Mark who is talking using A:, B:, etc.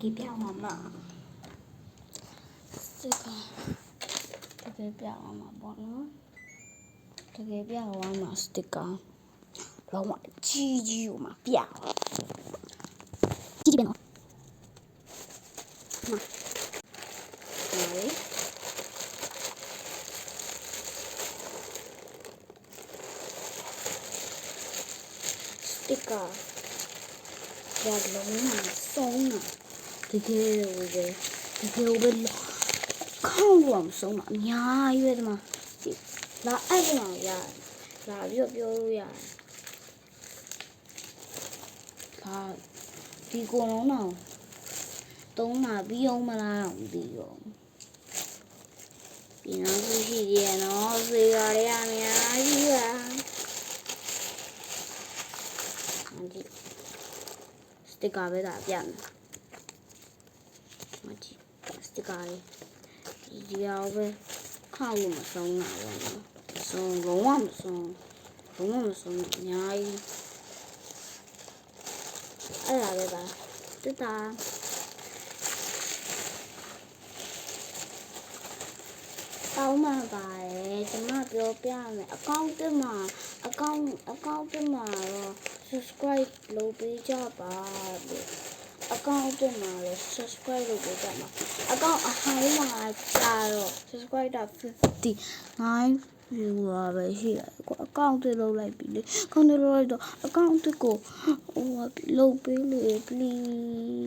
A: 给表妈妈，这个给表妈妈帮了，这个表妈妈是这个，老妈鸡肉嘛表，鸡边哦，妈，喂。这个要龙啊松啊，这个我们看我们松了，呀，月的嘛，那爱不嘛呀，那表呀，他ဒီကိုလုံးတော့သုံးတာပြီးအောင်မလားတော့မသိတော့ပြင်တော့ရှိသေးတယ်နော်ဆွေပါရအများကြီးပါဒီစတစ်ကာပဲဒါပြမယ်မကြည့်စတစ်ကာလေးဒီအောင်ပဲခောက်လို့မဆုံးတာပေါ့နော်ဆုံးလုံးဝမဆုံးအများကြီးအဲ့ဒါပဲပါစစ်တာတောင်းမှပါတယ်ကျွန်မပြောပြမယ်အကောင့်တက်မှာတော့ subscribe လုပ်ပေးကြပါလို့အကောင့်တက်မှာလည်း subscribe လုပ်ပေးကြပါအကောင့်အဟောင်းမှာကြာတော့ subscribe တာ59 viewer ပဲရှိတယ်အကောင့်တက်လုပ်လိုက်ပြီလေအကောင့်တက်လုပ်လိုက်တော့အကောင့်တက်ကိုလုပ်ပေးလေ please